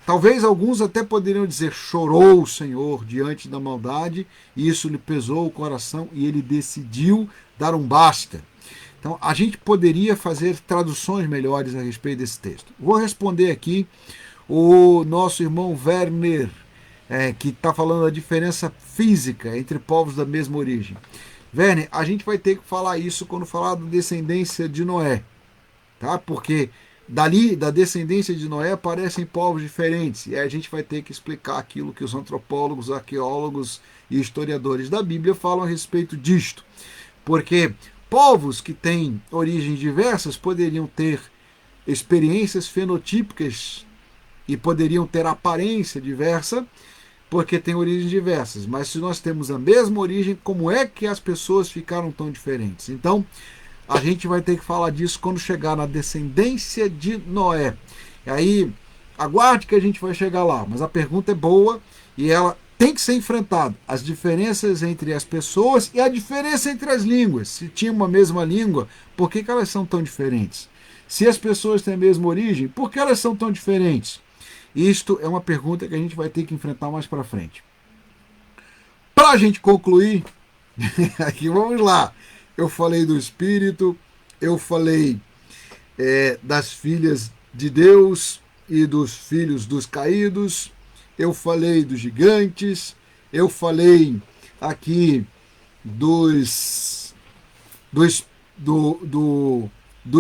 Talvez alguns até poderiam dizer chorou o Senhor diante da maldade, e isso lhe pesou o coração e ele decidiu dar um basta. Então a gente poderia fazer traduções melhores a respeito desse texto. Vou responder aqui o nosso irmão Werner, que está falando da diferença física entre povos da mesma origem. Werner, a gente vai ter que falar isso quando falar da descendência de Noé, tá? Porque dali, da descendência de Noé, aparecem povos diferentes. E aí a gente vai ter que explicar aquilo que os antropólogos, arqueólogos e historiadores da Bíblia falam a respeito disto. Porque povos que têm origens diversas poderiam ter experiências fenotípicas e poderiam ter aparência diversa, porque têm origens diversas. Mas se nós temos a mesma origem, como é que as pessoas ficaram tão diferentes? Então, a gente vai ter que falar disso quando chegar na descendência de Noé. E aí, aguarde que a gente vai chegar lá. Mas a pergunta é boa e ela tem que ser enfrentada. As diferenças entre as pessoas e a diferença entre as línguas. Se tinha uma mesma língua, por que elas são tão diferentes? Se as pessoas têm a mesma origem, por que elas são tão diferentes? Isto é uma pergunta que a gente vai ter que enfrentar mais para frente. Para a gente concluir, aqui vamos lá. Eu falei do Espírito, eu falei das filhas de Deus e dos filhos dos caídos, eu falei dos gigantes, eu falei aqui do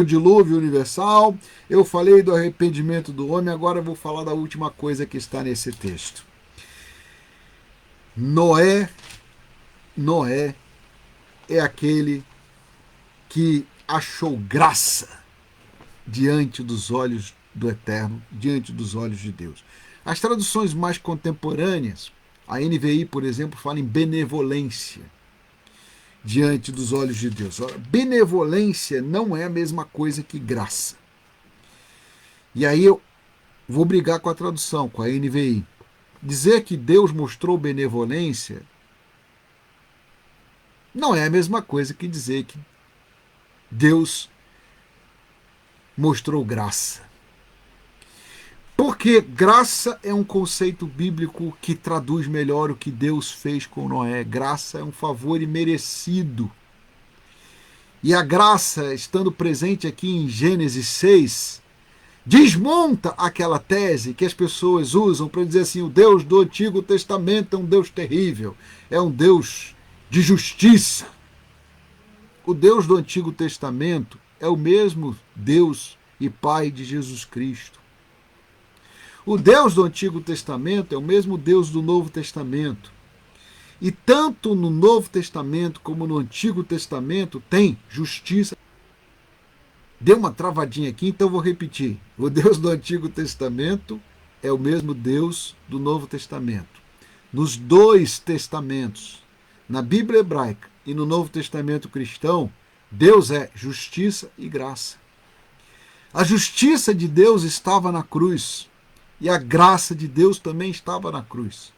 dilúvio universal, eu falei do arrependimento do homem, agora eu vou falar da última coisa que está nesse texto. Noé é aquele que achou graça diante dos olhos do Eterno, diante dos olhos de Deus. As traduções mais contemporâneas, a NVI, por exemplo, fala em benevolência diante dos olhos de Deus. Ora, benevolência não é a mesma coisa que graça. E aí eu vou brigar com a tradução, com a NVI. Dizer que Deus mostrou benevolência não é a mesma coisa que dizer que Deus mostrou graça. Porque graça é um conceito bíblico que traduz melhor o que Deus fez com Noé. Graça é um favor imerecido. E a graça, estando presente aqui em Gênesis 6, desmonta aquela tese que as pessoas usam para dizer assim: o Deus do Antigo Testamento é um Deus terrível, é um Deus de justiça. O Deus do Antigo Testamento é o mesmo Deus e Pai de Jesus Cristo. O Deus do Antigo Testamento é o mesmo Deus do Novo Testamento. E tanto no Novo Testamento como no Antigo Testamento tem justiça. Deu uma travadinha aqui, então vou repetir. O Deus do Antigo Testamento é o mesmo Deus do Novo Testamento. Nos dois testamentos, na Bíblia hebraica e no Novo Testamento cristão, Deus é justiça e graça. A justiça de Deus estava na cruz e a graça de Deus também estava na cruz.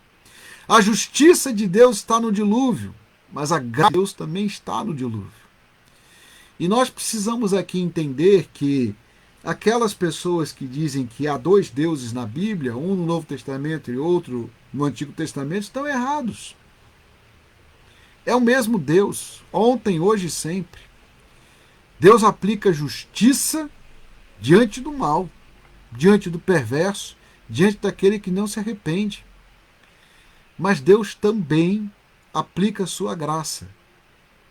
A justiça de Deus está no dilúvio, mas a graça de Deus também está no dilúvio. E nós precisamos aqui entender que aquelas pessoas que dizem que há dois deuses na Bíblia, um no Novo Testamento e outro no Antigo Testamento, estão errados. É o mesmo Deus, ontem, hoje e sempre. Deus aplica justiça diante do mal, diante do perverso, diante daquele que não se arrepende. Mas Deus também aplica a sua graça.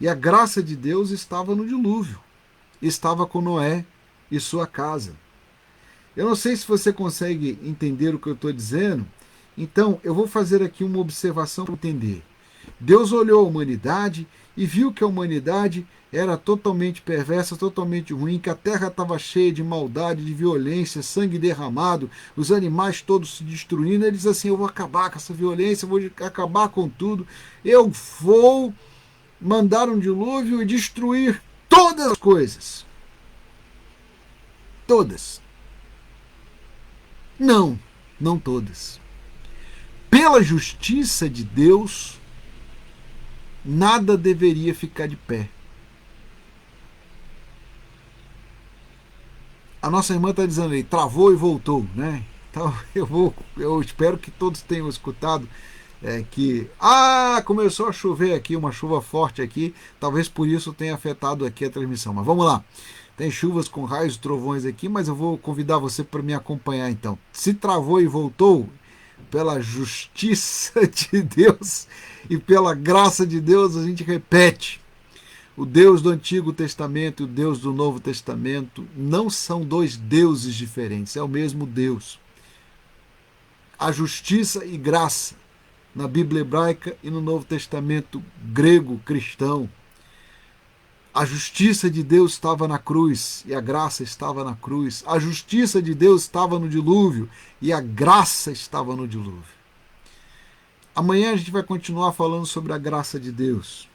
E a graça de Deus estava no dilúvio, estava com Noé e sua casa. Eu não sei se você consegue entender o que eu estou dizendo, então eu vou fazer aqui uma observação para entender. Deus olhou a humanidade e viu que a humanidade era totalmente perversa, totalmente ruim, que a terra estava cheia de maldade, de violência, sangue derramado, os animais todos se destruindo. Ele diz assim: eu vou acabar com essa violência, eu vou acabar com tudo, eu vou mandar um dilúvio e destruir todas as coisas. Todas. Não, não todas. Pela justiça de Deus, nada deveria ficar de pé. A nossa irmã está dizendo aí, travou e voltou, né? Então eu espero que todos tenham escutado que começou a chover aqui, uma chuva forte aqui, talvez por isso tenha afetado aqui a transmissão. Mas vamos lá. Tem chuvas com raios e trovões aqui, mas eu vou convidar você para me acompanhar então. Se travou e voltou, pela justiça de Deus e pela graça de Deus, a gente repete. O Deus do Antigo Testamento e o Deus do Novo Testamento não são dois deuses diferentes, é o mesmo Deus. A justiça e graça na Bíblia hebraica e no Novo Testamento grego cristão. A justiça de Deus estava na cruz e a graça estava na cruz. A justiça de Deus estava no dilúvio e a graça estava no dilúvio. Amanhã a gente vai continuar falando sobre a graça de Deus.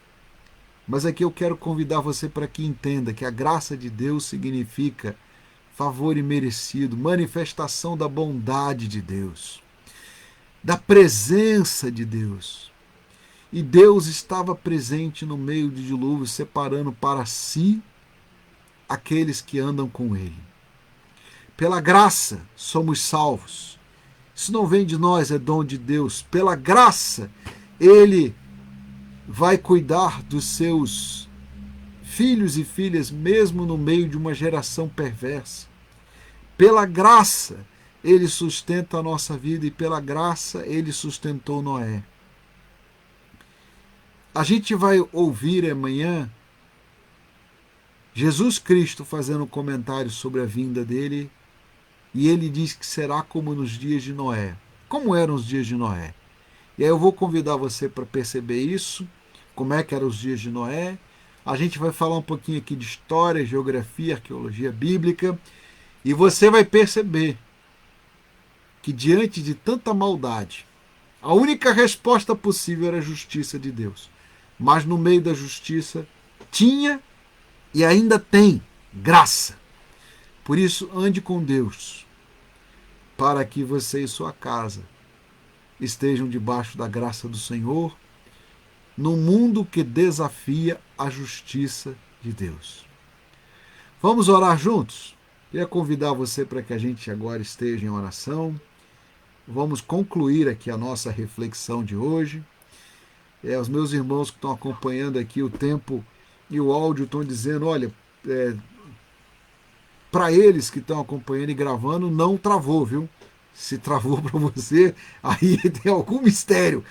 Mas aqui eu quero convidar você para que entenda que a graça de Deus significa favor imerecido, manifestação da bondade de Deus, da presença de Deus. E Deus estava presente no meio do dilúvio, separando para si aqueles que andam com Ele. Pela graça somos salvos. Isso não vem de nós, é dom de Deus. Pela graça, Ele vai cuidar dos seus filhos e filhas, mesmo no meio de uma geração perversa. Pela graça, Ele sustenta a nossa vida e pela graça, Ele sustentou Noé. A gente vai ouvir amanhã Jesus Cristo fazendo um comentário sobre a vinda dele, e ele diz que será como nos dias de Noé. Como eram os dias de Noé? E aí eu vou convidar você para perceber isso, como é que eram os dias de Noé. A gente vai falar um pouquinho aqui de história, geografia, arqueologia bíblica, e você vai perceber que diante de tanta maldade, a única resposta possível era a justiça de Deus. Mas no meio da justiça tinha e ainda tem graça. Por isso, ande com Deus, para que você e sua casa estejam debaixo da graça do Senhor, num mundo que desafia a justiça de Deus. Vamos orar juntos? Queria convidar você para que a gente agora esteja em oração. Vamos concluir aqui a nossa reflexão de hoje. Os meus irmãos que estão acompanhando aqui, o tempo e o áudio estão dizendo, olha, para eles que estão acompanhando e gravando, não travou, viu? Se travou para você, aí tem algum mistério.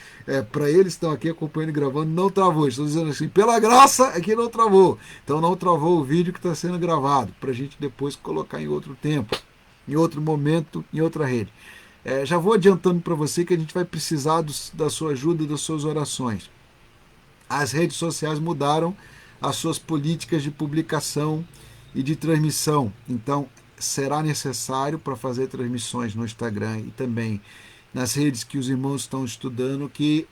Para eles que estão aqui acompanhando e gravando, não travou. Estou dizendo assim, pela graça é que não travou. Então não travou o vídeo que está sendo gravado, para a gente depois colocar em outro tempo, em outro momento, em outra rede. Já vou adiantando para você que a gente vai precisar da sua ajuda e das suas orações. As redes sociais mudaram as suas políticas de publicação e de transmissão. Então, será necessário para fazer transmissões no Instagram e também nas redes que os irmãos estão estudando que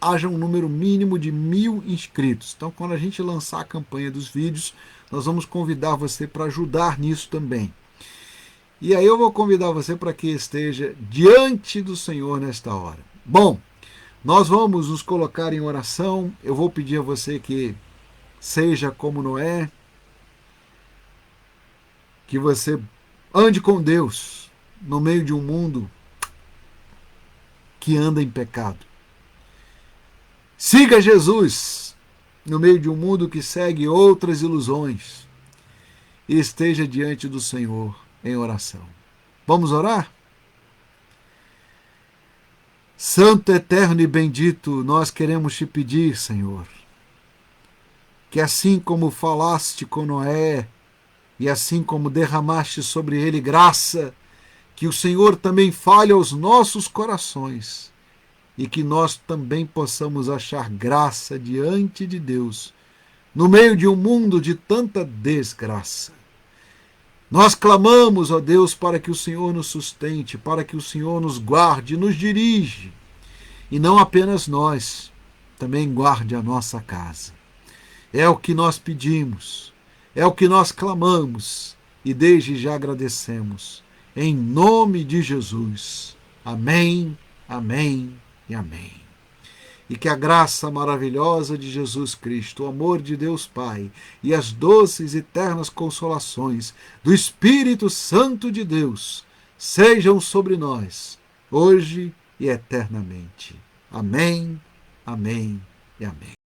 haja um número mínimo de 1.000 inscritos. Então, quando a gente lançar a campanha dos vídeos, nós vamos convidar você para ajudar nisso também. E aí eu vou convidar você para que esteja diante do Senhor nesta hora. Bom, nós vamos nos colocar em oração. Eu vou pedir a você que seja como Noé, que você ande com Deus no meio de um mundo que anda em pecado. Siga Jesus no meio de um mundo que segue outras ilusões e esteja diante do Senhor em oração. Vamos orar? Santo, eterno e bendito, nós queremos te pedir, Senhor, que assim como falaste com Noé e assim como derramaste sobre ele graça, que o Senhor também fale aos nossos corações e que nós também possamos achar graça diante de Deus, no meio de um mundo de tanta desgraça. Nós clamamos, ó Deus, para que o Senhor nos sustente, para que o Senhor nos guarde, nos dirige, e não apenas nós, também guarde a nossa casa. É o que nós pedimos, é o que nós clamamos, e desde já agradecemos. Em nome de Jesus. Amém, amém e amém. E que a graça maravilhosa de Jesus Cristo, o amor de Deus Pai e as doces e eternas consolações do Espírito Santo de Deus sejam sobre nós, hoje e eternamente. Amém, amém e amém.